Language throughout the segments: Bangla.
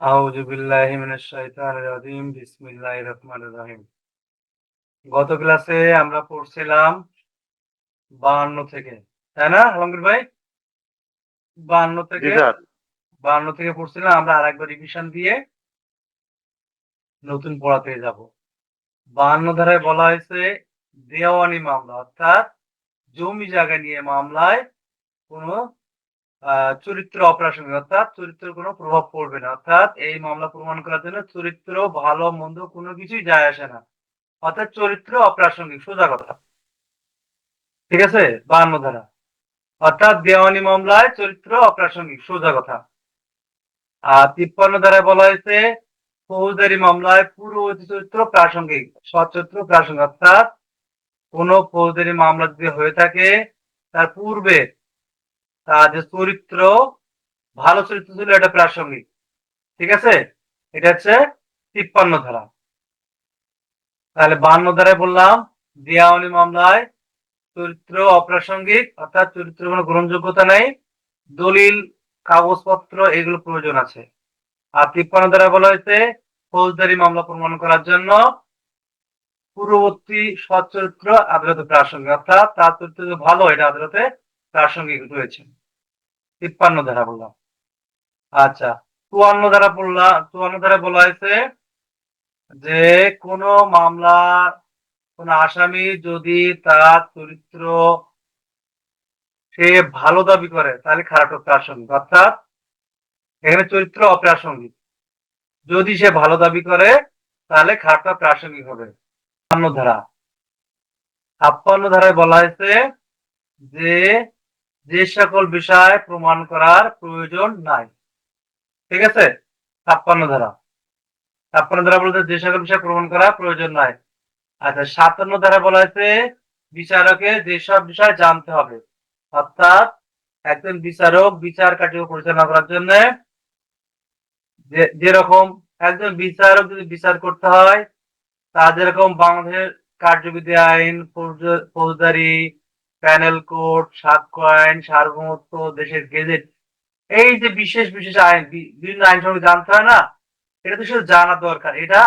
আউযু বিল্লাহি মিনাশ শাইতানির রাজিম। বিসমিল্লাহির রহমানির রহিম। গত ক্লাসে আমরা পড়ছিলাম 52 থেকে, তাই না আলমগীর ভাই? 52 জি থেকে স্যার। 52 থেকে পড়ছিলাম। আমরা আরেকবার রিভিশন দিয়ে নতুন পড়াতে যাব। 52 ধারায় বলা হয়েছে দেওয়ানি মামলা, অর্থাৎ জমি জায়গা নিয়ে মামলায় কোনো চরিত্র অপ্রাসঙ্গিক, অর্থাৎ চরিত্রের কোনো প্রভাব পড়বে না। অর্থাৎ এই মামলা প্রমাণ করার জন্য চরিত্র ভালো মন্দ কোনো কিছুই যায় আসে না। অর্থাৎ চরিত্র অপ্রাসঙ্গিক, সোজা কথা। ঠিক আছে? 52 ধারা। অর্থাৎ দেওয়ানি মামলায় চরিত্র অপ্রাসঙ্গিক, সোজা কথা। আর 53 ধারায় বলা হয়েছে ফৌজদারি মামলায় পূর্ববর্তী চরিত্র প্রাসঙ্গিক, সচরিত্র প্রাসঙ্গিক। অর্থাৎ কোন ফৌজদারি মামলা যদি হয়ে থাকে তার পূর্বে তার যে চরিত্র, ভালো চরিত্র ছিল, এটা প্রাসঙ্গিক। ঠিক আছে? এটা হচ্ছে 53 ধারা। তাহলে 52 ধারায় বললাম দেওয়ানি মামলায় চরিত্র অপ্রাসঙ্গিক, অর্থাৎ চরিত্রের কোনো গ্রহণযোগ্যতা নেই, দলিল কাগজপত্র এগুলো প্রয়োজন আছে। আর 53 ধারা বলা হয়েছে ফৌজদারি মামলা প্রমাণ করার জন্য পূর্ববর্তী সচ্চরিত্র আদালতে প্রাসঙ্গিক, অর্থাৎ তার চরিত্র যে ভালো, এটা আদালতে প্রাসঙ্গিক রয়েছে। 53 ধারা বললাম। আচ্ছা, 54 ধারা পড়লাম। 54 ধারা বলা হয়েছে যে কোন মামলা, কোন আসামি যদি তার চরিত্র সে ভালো দাবি করে তাহলে খারাপ প্রাসঙ্গিক, অর্থাৎ এখানে চরিত্র অপ্রাসঙ্গিক। যদি সে ভালো দাবি করে তাহলে খারাপটা প্রাসঙ্গিক হবে। 56 ধারা। 56 ধারায় বলা হয়েছে যে যে সকল বিষয় প্রমাণ করার প্রয়োজন নাই। ঠিক আছে? 56 ধারা। 56 ধারা বলতে যে সকল বিষয় প্রমাণ করার প্রয়োজন নাই। আচ্ছা, 57 ধারা বলা হয়েছে বিচারকের যেসব বিষয় জানতে হবে। অর্থাৎ একজন বিচারক বিচার কার্য পরিচালনা করার জন্য যেরকম একজন বিচারক যদি বিচার করতে হয়, তা যেরকম বাংলাদেশের কার্যবিধি আইন, ফৌজদারি, প্যানেল কোড, সাক্ষ্য আইন, সার্বভৌমত্ব, দেশের গেজেট, এই যে বিশেষ বিশেষ আইন, বিভিন্ন আইন সম্পর্কে জানতে হয় না, এটা তো শুধু জানা দরকার, এটা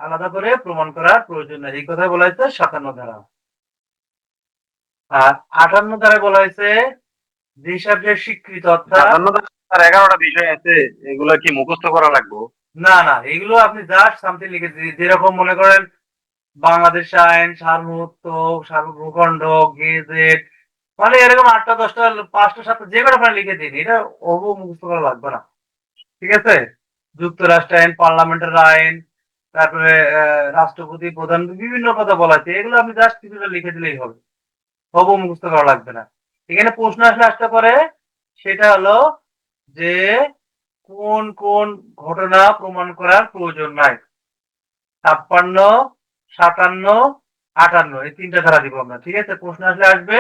আলাদা করে প্রমাণ করার প্রয়োজন নেই। এই কথাই বলা হয়েছে 57 ধারা। আর 58 ধারায় বলা হয়েছে যেসব যে স্বীকৃত, অর্থাৎ 11টা বিষয় আছে, এগুলা কি মুখস্থ করা লাগবে? না না, এগুলো আপনি জাস্ট সামথিং লিখে যেরকম মনে করেন বাংলাদেশ আইন, সার্বভৌমত্ব, সার্বভূখণ্ড, গেজেট, মানে এরকম 8টা 10টা 5টা 7টা যে কোনো আপনারা লিখে দিন, এটা মুখস্থ করা লাগবে না। ঠিক আছে? যুক্তরাষ্ট্র আইন, পার্লামেন্টের আইন, তারপরে রাষ্ট্রপতি প্রধান, বিভিন্ন কথা বলা আছে, এগুলো আপনি জাস্ট কিছুটা লিখে দিলেই হবে, মুখস্থ করা লাগবে না। এখানে প্রশ্ন আসতে পারে, সেটা হলো যে কোন কোন ঘটনা প্রমাণ করার প্রয়োজন নাই। 56, 57, 58 এই 3টা ধারা দিব আমরা। ঠিক আছে? প্রশ্ন আসবে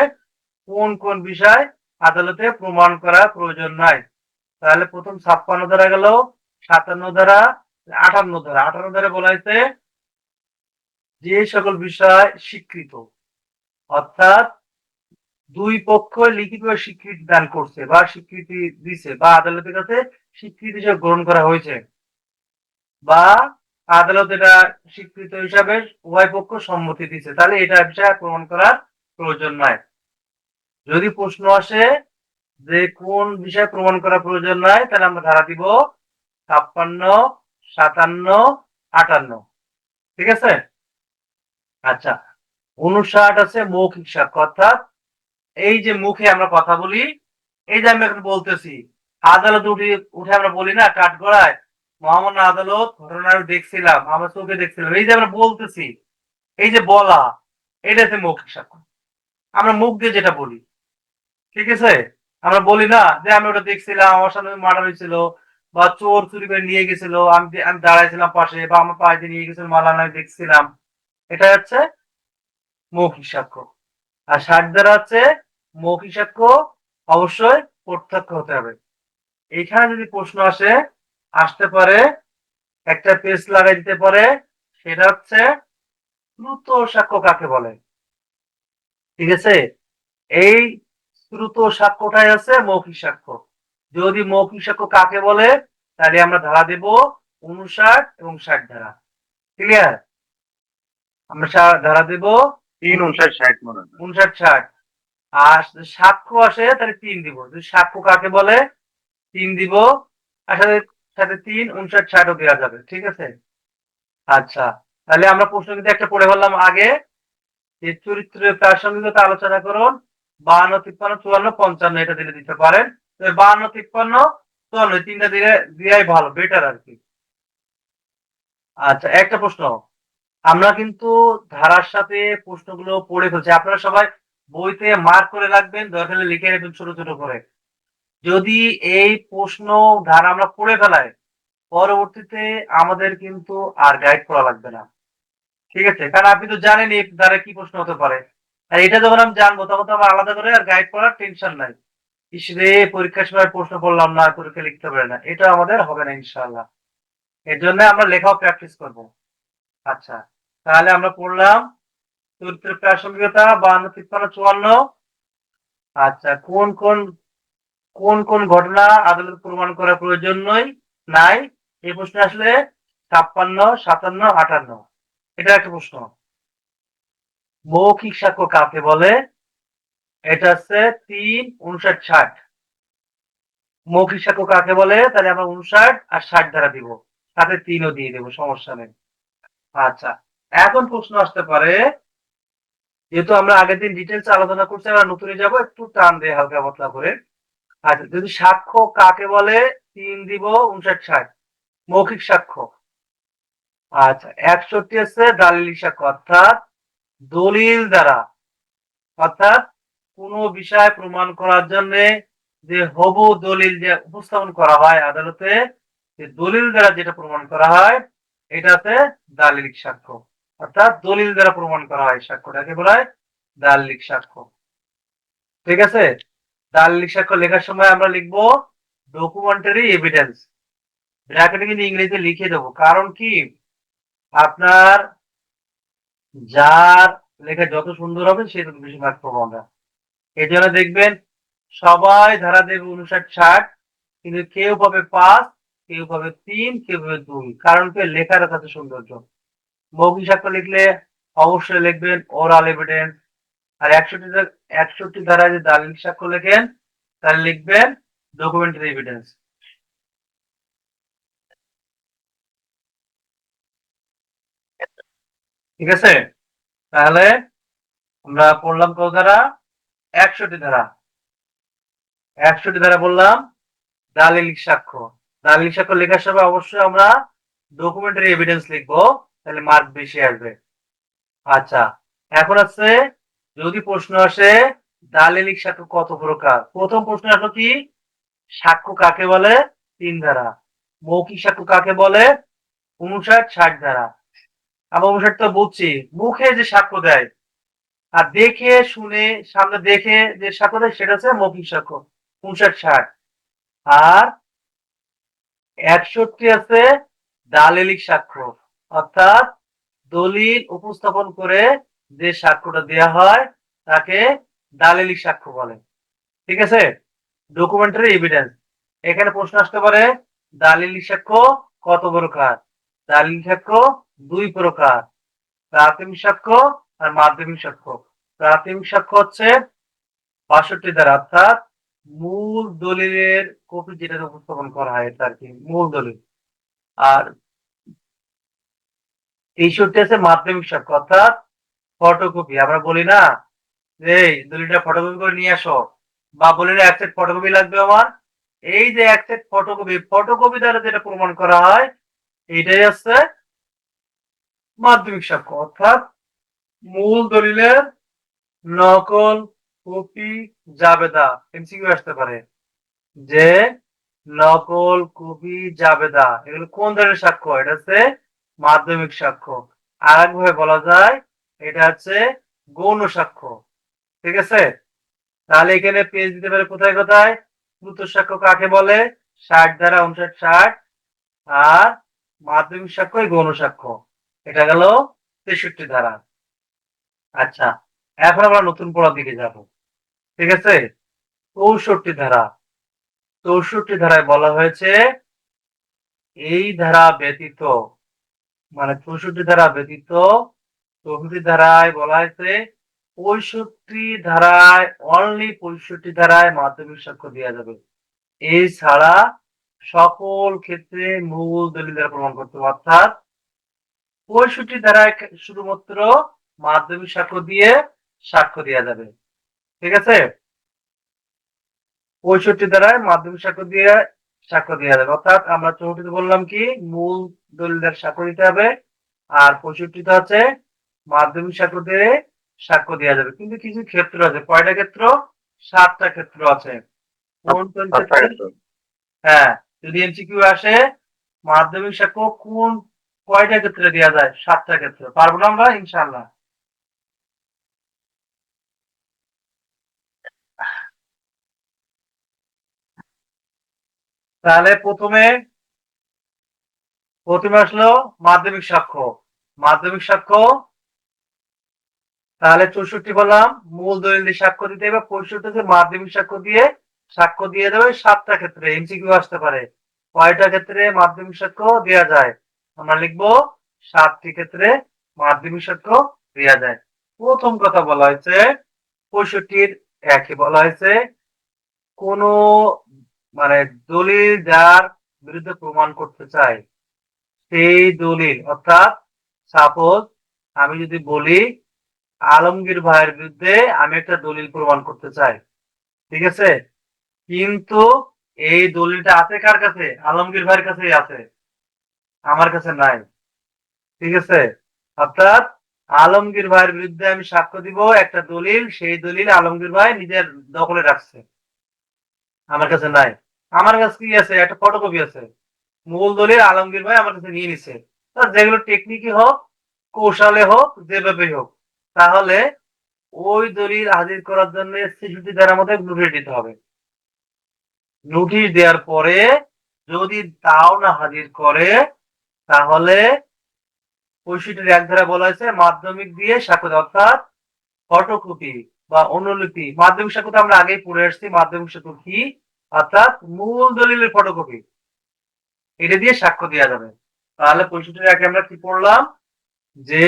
কোন কোন বিষয় আদালতে প্রমাণ করার প্রয়োজন নাই। তাহলে প্রথম 56 ধারা গেল, 57 ধারা, 58 ধারা। 58 ধারা বলা হয়েছে যে সকল বিষয় স্বীকৃত, অর্থাৎ দুই পক্ষ লিখিতভাবে স্বীকৃতি দান করছে বা স্বীকৃতি দিছে বা আদালতের কাছে স্বীকৃতি হিসেবে গ্রহণ করা হয়েছে, বা আদালত এটা স্বীকৃত হিসাবে উভয় পক্ষ সম্মতি দিচ্ছে, তাহলে এটা বিষয়ে প্রমাণ করার প্রয়োজন নাই। যদি প্রশ্ন আসে যে কোন বিষয়ে প্রমাণ করার প্রয়োজন নাই, তাহলে আমরা ধারা দিব 56, 57, 58। ঠিক আছে? আচ্ছা, 59 আছে মৌখিক সাক্ষ্য, অর্থাৎ এই যে মুখে আমরা কথা বলি, এই যে আমি এখন বলতেছি, আদালত উঠে আমরা বলি না কাঠগড়ায়, মহামান্য আদালত ঘটনার দেখছিলাম, আমার চোখে দেখছিলাম, এই যে আমরা বলতেছি, এই যে বলা, এটা হচ্ছে মৌখিক সাক্ষ্য। আমরা মুখ দিয়ে যেটা বলি। ঠিক আছে? আমরা বলি না যে আমি ওটা দেখছিলাম, আমার সামনে মার্ডার হয়েছিল, বা চোর চুরি করে নিয়ে গেছিল, আমি আমি দাঁড়াইছিলাম পাশে, বা আমার পায়ে দিয়ে নিয়ে গেছিল মালান, আমি দেখছিলাম। এটা হচ্ছে মৌখিক সাক্ষ্য। আর 60 ধারা হচ্ছে মৌখিক সাক্ষ্য অবশ্যই প্রত্যক্ষ হতে হবে। এইখানে যদি প্রশ্ন আসতে পারে, একটা পেজ লাগাই দিতে পারে, সেটা হচ্ছে শ্রুত সাক্ষ্য কাকে বলে। ঠিক আছে? এই শ্রুত সাক্ষ্যটাই আছে মৌখিক সাক্ষ্য। যদি মৌখিক সাক্ষ্য কাকে বলে তাহলে আমরা ধারা দেব 59 এবং 60 ধারা। ক্লিয়ার? আমরা ধারা দেব 3, 59, 60 মনে হয়। 59, 60। আর যদি সাক্ষ্য আসে তাহলে 3 দিব। যদি সাক্ষ্য কাকে বলে 3 দিব। আর সাথে সাথে 3, 59, 60 ও দেওয়া যাবে। ঠিক আছে? আচ্ছা, তাহলে আমরা প্রশ্ন কিন্তু একটা পড়ে ফেললাম আগে, যে চরিত্রের প্রাসঙ্গিকতা আলোচনা করুন। 52, 53, 54, 55 এটা দিলে দিতে পারেন। 52, 53, 54 এই তিনটা দিলে দেওয়াই ভালো, বেটার আর কি। আচ্ছা, একটা প্রশ্ন, আমরা কিন্তু ধারার সাথে প্রশ্নগুলো পড়ে ফেলছি। আপনারা সবাই বইতে মার্ক করে রাখবেন, দরকার হলে লিখে রাখবেন ছোট ছোট করে। যদি এই প্রশ্ন ধারা আমরা পড়ে ফেলাই, পরবর্তীতে আমাদের কিন্তু আর গাইড করা লাগবে না। ঠিক আছে? কারণ আপনি তো জানেন এই ধারা কি প্রশ্ন হতে পারে। আর এটা যখন আমি জানবো তখন তো আমার আলাদা করে আর গাইড করার টেনশন নাই। ইস রে, পরীক্ষার সময় প্রশ্ন পড়লাম না, পরীক্ষা লিখতে পারে না, এটা আমাদের হবে না ইনশাআল্লাহ। এর জন্য আমরা লেখাও প্র্যাকটিস করব। আচ্ছা, তাহলে আমরা পড়লাম চরিত্রের প্রাসঙ্গিকতা 52, 53, 54। আচ্ছা, কোন ঘটনা আদালত প্রমাণ করার প্রয়োজন নাই? এই প্রশ্ন আসলে 56, 57, 58। এটা একটা প্রশ্ন। মৌখিক সাক্ষ্য কাকে বলে? এটা হচ্ছে 3, 59, 60। মৌখিক সাক্ষ্য কাকে বলে? তাহলে আমরা 59 আর 60 ধারা দিব, সাথে 3 ও দিয়ে দেবো, সমস্যা নেই। আচ্ছা, এখন প্রশ্ন আসতে পারে, যেহেতু আমরা আগের দিন ডিটেলস আলোচনা করছি, আমরা নতুনে যাব, একটু টান দিয়ে হালকা পাতলা করে। আচ্ছা, যদি সাক্ষ্য কাকে বলে 3 দিব, 59, 60 মৌখিক সাক্ষ্য। আচ্ছা, 61 আছে দালিলিক সাক্ষ্য, অর্থাৎ দলিল দ্বারা, অর্থাৎ কোন বিষয় প্রমাণ করার জন্য যে হবু দলিল যে উপস্থাপন করা হয় আদালতে, যে দলিল দ্বারা যেটা প্রমাণ করা হয় এটাতে দালিলিক সাক্ষ্য। অর্থাৎ দলিল দ্বারা প্রমাণ করা হয় সাক্ষ্যটাকে বলা হয় দালিলিক সাক্ষ্য। ঠিক আছে? দালিলিক সাক্ষ্য লেখার সময় আমরা লিখবো ডকুমেন্টারি এভিডেন্স, ব্র্যাকেটে কিন্তু ইংরেজিতে লিখে দেবো। কারণ কি, আপনার যার লেখা যত সুন্দর হবে সে তত বেশি মার্ক পাবো আমরা। এই জন্য দেখবেন সবাই ধারা দেবে 59, 60, কিন্তু কেউ পাবে 5, কেউ পাবে 3, কেউ পাবে 2। কারণ কি, লেখার কাছে সৌন্দর্য। মৌখিক সাক্ষ্য লিখলে অবশ্যই লিখবেন ওরাল এভিডেন্স। আর 61 ধারায় যে দালিলিক সাক্ষ্য লেখেন তাহলে লিখবেন ডকুমেন্টারি এভিডেন্স। ঠিক আছে? তাহলে আমরা পড়লাম কত ধারা? 61 ধারা। 61 ধারা বললাম দালিলিক সাক্ষ্য। দালিলিক সাক্ষ্য লেখার সময় অবশ্যই আমরা ডকুমেন্টারি এভিডেন্স লিখবো, তাহলে মার্ক বেশি আসবে। আচ্ছা, এখন আছে, যদি প্রশ্ন আসে দালিলিক সাক্ষ্য কত প্রকার, প্রথম প্রশ্ন আসলো কি, সাক্ষ্য কাকে বলে 3 ধারা, মৌখিক সাক্ষ্য কাকে বলে 59, 60 ধারা। আমরা 59 তো বুঝছি, মুখে যে সাক্ষ্য দেয় আর দেখে শুনে সামনে দেখে যে সাক্ষ্য দেয় সেটা হচ্ছে মৌখিক সাক্ষ্য 59, 60। আর 61 আছে দালিলিক সাক্ষ্য, অর্থাৎ দলিল উপস্থাপন করে যে সাক্ষ্যটা দেয়া হয় তাকে দালিলিক সাক্ষ্য বলে। ঠিক আছে? Documentary evidence. এখানে প্রশ্ন আসতে পারে দালিলিক সাক্ষ্য কত প্রকার? দালিলিক সাক্ষ্য 2 প্রকার, প্রাথমিক সাক্ষ্য আর মাধ্যমিক সাক্ষ্য। প্রাথমিক সাক্ষ্য হচ্ছে 62 ধারা, অর্থাৎ মূল দলিলের কপি যেটা উপস্থাপন করা হয় এটা আর কি মূল দলিল। আর 63 আছে মাধ্যমিক সাক্ষ্য, অর্থাৎ ফটোকপি। আমরা বলি না যে এই দলিলটা ফটোকপি করে নিয়ে আসো, বা বলি না এক সেট ফটোকপি লাগবে আমার, এই যে এক সেট ফটোকপি, ফটোকপি দ্বারা যেটা প্রমাণ করা হয় এইটাই হচ্ছে মাধ্যমিক সাক্ষ্য। অর্থাৎ মূল দলিলের নকল কপি জাবেদা, এমসিকিউ আসতে পারে যে নকল কপি জাবেদা এগুলো কোন ধরনের সাক্ষ্য? এটা হচ্ছে মাধ্যমিক সাক্ষ্য। আর একভাবে বলা যায় এটা হচ্ছে গৌণ সাক্ষ্য। ঠিক আছে? তাহলে এখানে পেজ দিতে পারে কোথায় কোথায়, দ্রুত সাক্ষ্য কাকে বলে 60 ধারা, 59, 60। আর মাধ্যমিক সাক্ষ্য গৌণ সাক্ষ্য, এটা গেল 63 ধারা। আচ্ছা, এখন আমরা নতুন পড়ার দিকে যাব। ঠিক আছে? 64 ধারা। 64 ধারায় বলা হয়েছে এই ধারা ব্যতীত মানে 64 ধারা ব্যতীত 64 ধারায় বলা হয়েছে 65 ধারায় অনলি 65 ধারায় মাধ্যমিক সাক্ষ্য দেওয়া যাবে। এছাড়া সকল ক্ষেত্রে মূল দলিল দ্বারা প্রমাণ করতে হবে। অর্থাৎ 65 ধারায় শুধুমাত্র মাধ্যমিক সাক্ষ্য দিয়ে সাক্ষ্য দেওয়া যাবে। ঠিক আছে? 65 ধারায় মাধ্যমিক সাক্ষ্য দিয়ে সাক্ষ্য দেওয়া যাবে। অর্থাৎ আমরা 64 বললাম কি মূল দলিল দ্বারা সাক্ষ্য দিতে হবে, আর 65 হচ্ছে মাধ্যমিক সাক্ষ্য দিয়ে সাক্ষ্য দেওয়া যাবে। কিন্তু কিছু ক্ষেত্র আছে, কয়টা ক্ষেত্র? 7টা ক্ষেত্র আছে। কোন কোন ক্ষেত্রে? হ্যাঁ, যদি এমসিকিউ আসে মাধ্যমিক সাক্ষ্য কোন কয়টা ক্ষেত্রে দেওয়া যায়? 7টা ক্ষেত্রে। পারবো না আমরা ইনশাআল্লাহ? তাহলে প্রথমে আসলো মাধ্যমিক সাক্ষ্য। মাধ্যমিক সাক্ষ্য তাহলে 64 বললাম মূল দলিল দিয়ে সাক্ষ্য দিতে হবে, 65 হচ্ছে মাধ্যমিক সাক্ষ্য দিয়ে সাক্ষ্য দিয়ে দেবে। 7টা ক্ষেত্রে এমসিকিউ আসতে পারে কয়টা ক্ষেত্রে মাধ্যমিক সাক্ষ্য দেওয়া যায়? আমরা লিখবো 7টি ক্ষেত্রে মাধ্যমিক সাক্ষ্য দেওয়া যায়। প্রথম কথা বলা হয়েছে 65 একই বলা হয়েছে কোন মানে দলিল যার বিরুদ্ধে প্রমাণ করতে চাই সেই দলিল, অর্থাৎ সাপোজ আমি যদি বলি আলমগীর ভাইয়ের বিরুদ্ধে আমি একটা দলিল প্রমাণ করতে চাই, ঠিক আছে, কিন্তু এই দলিলটা আছে কার কাছে? আলমগীর ভাইয়ের কাছেই আছে, আমার কাছে নাই। ঠিক আছে, অর্থাৎ আলমগীর ভাইয়ের বিরুদ্ধে আমি সাক্ষ্য দিব একটা দলিল, সেই দলিল আলমগীর ভাই নিজের দখলে রাখছে, আমার কাছে নাই। আমার কাছে কি আছে? একটা ফটোকপি আছে, মূল দলিল আলমগীর ভাই আমার কাছে নিয়ে নিছে। যেগুলো টেকনিকই হোক কৌশলে হোক যেভাবেই হোক, তাহলে ওই দলিল হাজির করার জন্য 66 ধারার মধ্যে নোটিশ দিতে হবে। নোটিশ দেওয়ার পরে যদি তাও না হাজির করে তাহলে 65 এক ধারা বলা হয়েছে মাধ্যমিক দিয়ে সাক্ষ্য, অর্থাৎ ফটোকপি বা অনুলিপি। মাধ্যমিক সাক্ষ্য তো আমরা আগেই পড়ে আসছি মাধ্যমিক সাক্ষ্য কি, অর্থাৎ মূল দলিলের ফটোকপি, এটা দিয়ে সাক্ষ্য দেওয়া যাবে। তাহলে 65 আগে আমরা কি পড়লাম যে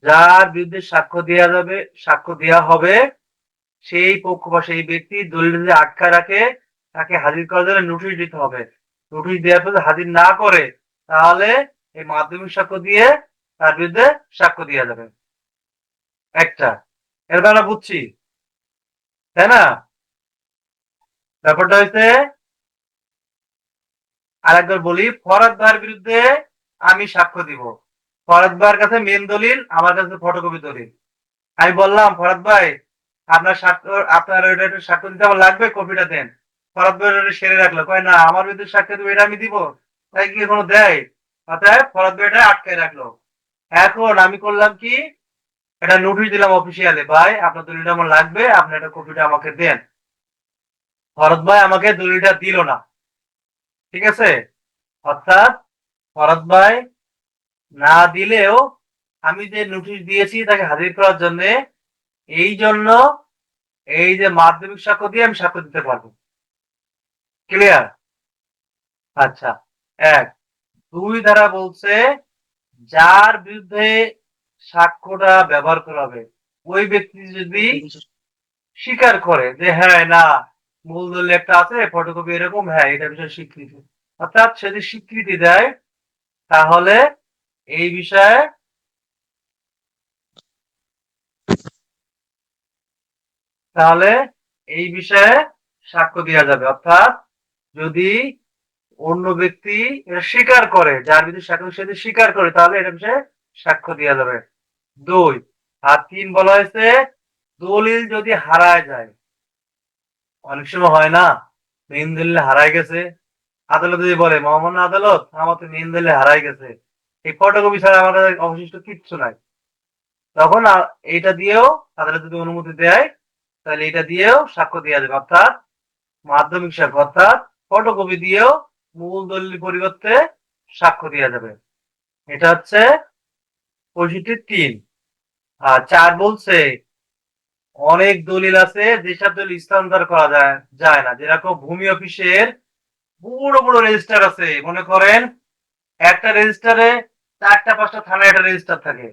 যার বিরুদ্ধে সাক্ষ্য দেওয়া যাবে সাক্ষ্য দেওয়া হবে সেই পক্ষ বা সেই ব্যক্তি দলিল যদি আটকা রাখে তাকে হাজির করার জন্য নোটিশ দিতে হবে। নোটিশ দেওয়ার পর হাজির না করে তাহলে এই মাধ্যমিক সাক্ষ্য দিয়ে তার বিরুদ্ধে সাক্ষ্য দেওয়া যাবে। একটা এরপর আমরা বুঝছি, তাই না? ব্যাপারটা হয়েছে আরেকবার বলি, ফরহাদ ভাইয়ের বিরুদ্ধে আমি সাক্ষ্য দিব। ফরহাদ ভাইয়ের কাছে মেন দলিল, আমার কাছে ফটোকপি দলিল। আমি বললাম ফরহাদ ভাই আপনার সাক্ষ্য, আপনার ওইটা একটু সাক্ষ্য দিতে আমার লাগবে, কপিটা দেন। ফরহাদ ভাই ওটা সেরে রাখলো, কয় না আমার বিরুদ্ধে সাক্ষ্য দিব এটা আমি দিব, তাই কি কোনো দেয়? অতএব ফরহাদ ভাই এটা আটকায় রাখলো। এখন আমি করলাম কি, এটা নোটিশ দিলাম অফিসিয়ালি, ভাই আপনার দলিলটা আমার লাগবে, আপনি এটা কপিটা আমাকে দেন। ফরহাদ ভাই আমাকে দলিলটা দিল না, ঠিক আছে, অর্থাৎ ফরহাদ ভাই না দিলেও আমি যে নোটিশ দিয়েছি তাকে হাজির করার জন্য, এই জন্য এই যে মাধ্যমিক সাক্ষ্য দিয়ে আমি সাক্ষ্য দিতে পারবো। ক্লিয়ার? আচ্ছা, এক। দুই ধারা বলছে যার বিরুদ্ধে সাক্ষ্যটা ব্যবহার করা হবে ওই ব্যক্তি যদি স্বীকার করে যে হ্যাঁ না মূল দলিল একটা আছে ফটোকপি এরকম, হ্যাঁ এটা বিষয়ে স্বীকৃতি, অর্থাৎ সে যদি স্বীকৃতি দেয় তাহলে এই বিষয়ে তাহলে এই বিষয়ে সাক্ষ্য দেওয়া যাবে। অর্থাৎ যদি অন্য ব্যক্তি এটা স্বীকার করে, যার বিরুদ্ধে সাক্ষ্য সে যদি স্বীকার করে তাহলে এটা বিষয়ে সাক্ষ্য দেওয়া যাবে। দুই। আর তিন বলা হয়েছে দলিল যদি হারায় যায়, অনেক সময় হয় না মেইন দলিল হারায় গেছে, আদালত যদি বলে মহামান্য আদালত আমার তো মেইন দলিল হারায় গেছে, এই ফটোকপি ছাড়া আমাদের অবশিষ্ট কিচ্ছু নাই, তখন এইটা দিয়েও আদালত যদি অনুমতি দেয় তাহলে এটা দিয়েও সাক্ষ্য দেওয়া যাবে। অর্থাৎ মাধ্যমিক সাক্ষ্য, অর্থাৎ ফটোকপি দিয়েও মূল দলিল পরিবর্তে সাক্ষ্য দেওয়া যাবে। এটা হচ্ছে 65(3). আর 4 বলছে অনেক দলিল আছে যেসব দলিল স্থানান্তর করা যায় না, যেরকম ভূমি অফিসের বড় বড় রেজিস্টার আছে, মনে করেন একটা রেজিস্টারে 4টা 5টা থানায় একটা রেজিস্টার থাকে।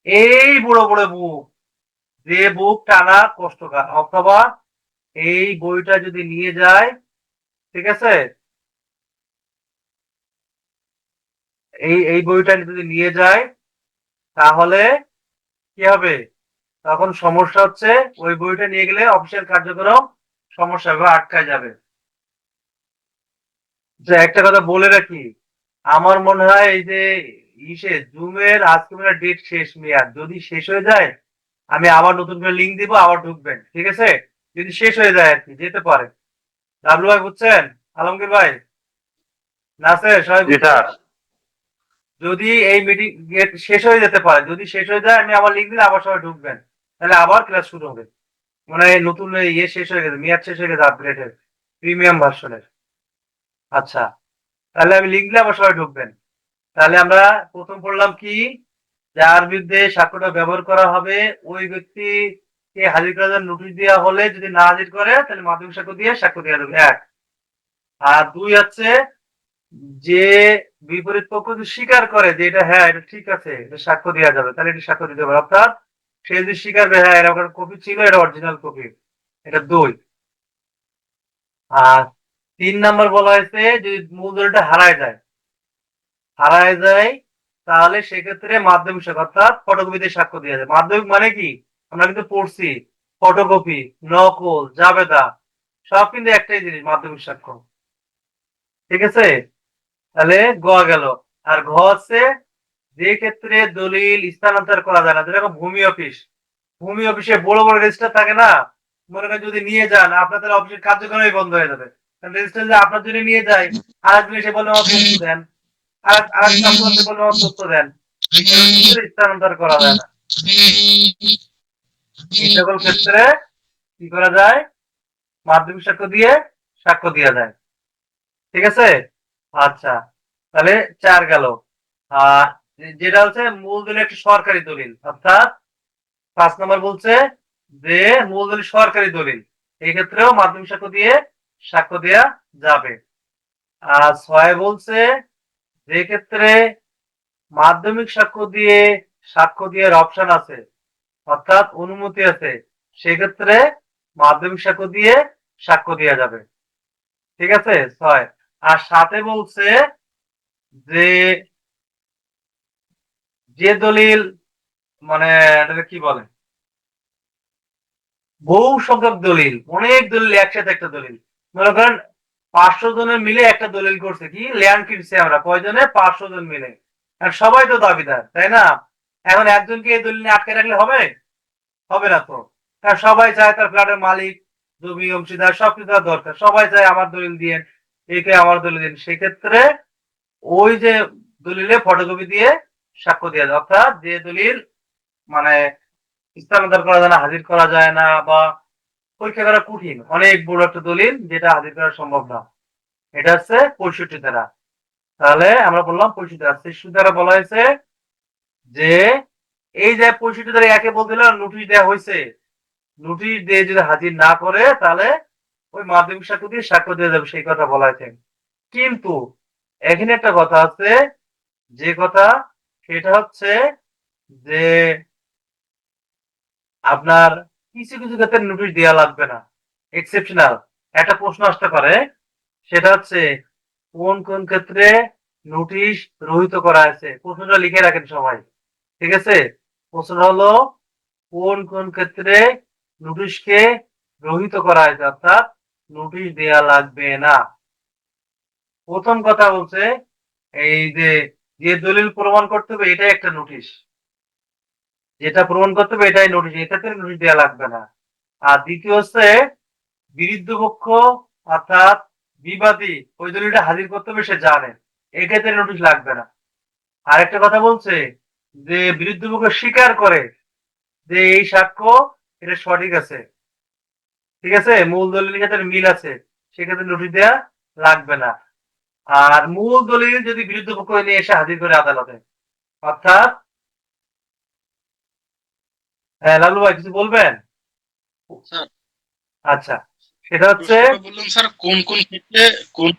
এই বড় বড় বুক, যে বুক টানা কষ্টকর, অথবা এই বইটা যদি নিয়ে যায়, ঠিক আছে, এই বইটা যদি নিয়ে যায় তাহলে কি হবে? তখন সমস্যা হচ্ছে, ওই বইটা নিয়ে গেলে অফিসিয়াল কার্যক্রম সমস্যা হবে, আটকায় যাবে। যে একটা কথা বলে রাখি, আমার মনে হয় এই যে জুমের আজকে মানে ডেট শেষ, মেয়াদ যদি শেষ হয়ে যায় আমি আবার নতুন করে লিঙ্ক দিব, আবার ঢুকবেন, ঠিক আছে? যদি শেষ হয়ে যায় আর কি, যেতে পারে। ডাবলু ভাই বুঝছেন? আলমগীর ভাই, নাসের সবাই জি বুঝছেন? স্যার। যদি এই মিটিং শেষ হয়ে যেতে পারে, যদি শেষ হয়ে যায় আমি আবার লিঙ্ক দিলে আবার সবাই ঢুকবেন, তাহলে আবার ক্লাস শুরু হবে। মানে নতুন শেষ হয়ে গেছে, মেয়াদ শেষ হয়ে গেছে আপগ্রেডের, প্রিমিয়াম ভার্সনের। আচ্ছা, তাহলে আমি লিঙ্ক দিলে আবার সবাই ঢুকবেন। তাহলে আমরা প্রথম পড়লাম কি, যার বিরুদ্ধে সাক্ষ্যটা ব্যবহার করা হবে ওই ব্যক্তিকে হাজির করার জন্য নোটিশ দেওয়া হলে যদি না হাজির করে তাহলে মাধ্যমিক সাক্ষ্য দিয়ে সাক্ষ্য দেওয়া যাবে, এক। আর দুই হচ্ছে, যে বিপরীত পক্ষ যদি স্বীকার করে যে এটা হ্যাঁ এটা ঠিক আছে, এটা সাক্ষ্য দেওয়া যাবে, তাহলে এটা সাক্ষ্য দিতে পারে। অর্থাৎ সে যদি স্বীকার করে হ্যাঁ এরকম কপি ছিল, এটা অরিজিনাল কপি, এটা দুই। আর 3 নাম্বার বলা হয়েছে, যদি মূল দলিলটা হারায় যায় তাহলে সেক্ষেত্রে মাধ্যমিক সাক্ষ্য অর্থাৎ ফটোকপিতে সাক্ষ্য দেওয়া যায়। মাধ্যমিক মানে কি আমরা কিন্তু পড়ছি, ফটোকপি, নকল, জাবেদা, সব কিন্তু একটাই জিনিস, মাধ্যমিক সাক্ষ্য, ঠিক আছে? তাহলে গ গেল। আর ঘ হচ্ছে, যে ক্ষেত্রে দলিল স্থানান্তর করা যায় না, যেরকম ভূমি অফিসে বড় বড় রেজিস্টার থাকে না, মনে করেন যদি নিয়ে যান আপনাদের অফিসের কার্যক্রমই বন্ধ হয়ে যাবে, কারণ রেজিস্টার যে আপনার জন্য নিয়ে যায়, আর একজন এসে বললে আমার তথ্য দেন, আর এক বললে আমার তথ্য দেন, এই সকল ক্ষেত্রে স্থানান্তর করা যায় না। এই সকল ক্ষেত্রে কি করা যায়? মাধ্যমিক সাক্ষ্য দিয়ে সাক্ষ্য দেওয়া যায়, ঠিক আছে? আচ্ছা, তাহলে 4 গেল। আহ যেটা হচ্ছে মূল দলিল একটি সরকারি দলিল, অর্থাৎ 5 নাম্বার বলছে যে মূল দলিল সরকারি দলিল, এই ক্ষেত্রেও মাধ্যমিক সাক্ষ্য দিয়ে সাক্ষ্য দেওয়া যাবে। আর 6 বলছে, যে ক্ষেত্রে মাধ্যমিক সাক্ষ্য দিয়ে সাক্ষ্য দেওয়ার অপশন আছে, অর্থাৎ অনুমতি আছে, সেক্ষেত্রে মাধ্যমিক সাক্ষ্য দিয়ে সাক্ষ্য দেওয়া যাবে, ঠিক আছে? 6। আর 7 বলছে যে যে দলিল মানে এটাকে কি বলে, বহু সংখ্যক দলিল, অনেক দলিল একসাথে একটা দলিল, মনে করেন 500 জনের মিলে একটা দলিল করছে, কি ল্যান্ড কিনছে আমরা কয়জনে, 500 জন মিলে, আর সবাই তো দাবিদার, তাই না? এখন একজনকে এই দলিল নিয়ে আটকে রাখলে হবে? হবে না তো। কারণ সবাই চায় তার ফ্ল্যাটের মালিক, জমি অংশীদার সবকিছু তার দরকার, সবাই চায় আমার দলিল দিয়েন, একে আমার দলিল দিন। সেক্ষেত্রে ওই যে দলিলে ফটোকপি দিয়ে সাক্ষ্য দেওয়া যায়, অর্থাৎ যে দলিল মানে স্থানান্তর করা যায় না, হাজির করা যায় না, বা পরীক্ষা করা কঠিন, অনেক বড় একটা দলিল যেটা হাজির করা সম্ভব না, এটা হচ্ছে 65 ধারা। তাহলে আমরা বললাম 65 ধারা। 63 ধারা বলা হয়েছে যে এই যে 65 ধারা একে বলছিল নোটিশ দেওয়া হয়েছে, নোটিশ দিয়ে যদি হাজির না করে তাহলে ওই মাধ্যমিক সাক্ষ্য দিয়ে সাক্ষ্য দিয়ে যাবে, সেই কথা বলা হয়েছে। কিন্তু এখানে একটা কথা আছে, যে কথা সেটা হচ্ছে যে আপনার কিছু কিছু ক্ষেত্রে নোটিশ দেওয়া লাগবে না, এক্সেপশনাল। একটা প্রশ্ন আসতে পারে, সেটা হচ্ছে কোন কোন ক্ষেত্রে নোটিশ রহিত করা আছে, প্রশ্নটা লিখে রাখেন সবাই, ঠিক আছে? প্রশ্ন হলো কোন কোন ক্ষেত্রে নোটিশকে রহিত করা হয়েছে, অর্থাৎ নোটিশ দেয়া লাগবে না। প্রথম কথা বলছে এই যে যে দলিল প্রমাণ করতে হবে এটাই একটা নোটিশ, যেটা প্রমাণ করতে হবে এটাই নোটিশ, এটাতে নোটিশ দেওয়া লাগবে না। আর দ্বিতীয় হচ্ছে বিরুদ্ধ পক্ষ অর্থাৎ বিবাদী ওই দলিলটা হাজির করতে হবে, সে জানে, এক্ষেত্রে নোটিশ লাগবে না। আরেকটা কথা বলছে, যে বিরুদ্ধ পক্ষ স্বীকার করে যে এই সাক্ষ্য এটা সঠিক আছে, ঠিক আছে, মূল দলিলের সাথে মিল আছে, সেক্ষেত্রে নোটিশ দেওয়া লাগবে না। আর মূল দলিল যদি বিরুদ্ধ পক্ষ নিয়ে এসে হাজির করে আদালতে, অর্থাৎ হ্যাঁ লালু ভাই কিছু বলবেন? স্যার, আচ্ছা, সেটা হচ্ছে প্রশ্নটা বললাম স্যার, কোন কোন ক্ষেত্রে কোন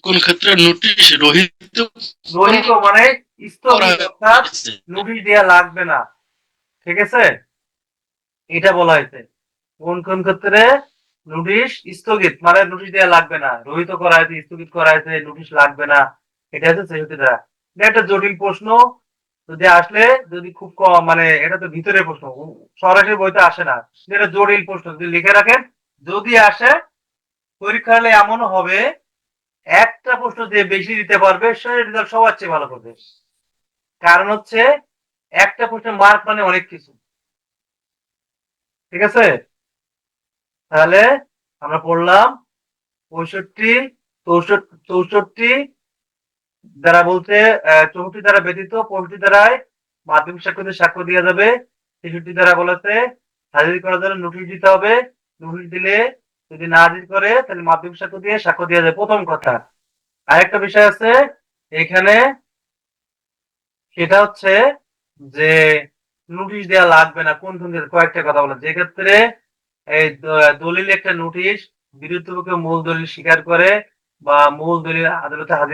কোন ক্ষেত্রে নোটিশ রহিত রহিত মানে করা স্থগিত, অর্থাৎ হয়েছে। নোটিশ দেওয়া লাগবে না। ঠিক আছে, এটা বলা হয়েছে। কোন কোন ক্ষেত্রে নোটিশ স্থগিত মানে নোটিশ দেওয়া লাগবে না, রহিত করা হয়েছে, স্থগিত করা হয়েছে, নোটিশ লাগবে না। এটা হচ্ছে ৬৬ ধারা। এটা একটা জটিল প্রশ্ন। যদি আসলে, যদি খুব কম মানে এটা তো ভিতরের প্রশ্ন, সরাসরি বইতে আসে না। এটা জটিল প্রশ্ন, যদি লিখে রাখেন, যদি আসে পরীক্ষা হলে এমনও হবে একটা প্রশ্ন যে বেশি দিতে পারবে সে রেজাল্ট সবার চেয়ে ভালো করবে। কারণ হচ্ছে একটা প্রশ্নের মার্ক মানে অনেক কিছু। ঠিক আছে, তাহলে আমরা পড়লাম 65, 64 দ্বারা বলতে 64 দ্বারা ব্যতীত 65 দ্বারায় মাধ্যমিক সাক্ষরদের সাক্ষ্য দেওয়া যাবে। 63 দ্বারা বলেছে হাজির করার জন্য নোটিশ দিতে হবে। নোটিশ দিলে যদি না হাজির করে তাহলে মাধ্যমিক সাক্ষ্য দিয়ে সাক্ষ্য দেওয়া যাবে, প্রথম কথা। আরেকটা বিষয় আছে এখানে, সেটা হচ্ছে যে নোটিশ দেওয়া লাগবে না কোন কোন ক্ষেত্রে, কয়েকটা কথা বলা যে ক্ষেত্রে এই দলিল একটা নোটিশ বিরুদ্ধ পক্ষে মূল দলিল স্বীকার করে বা মূল দলিল আদালতে হাজির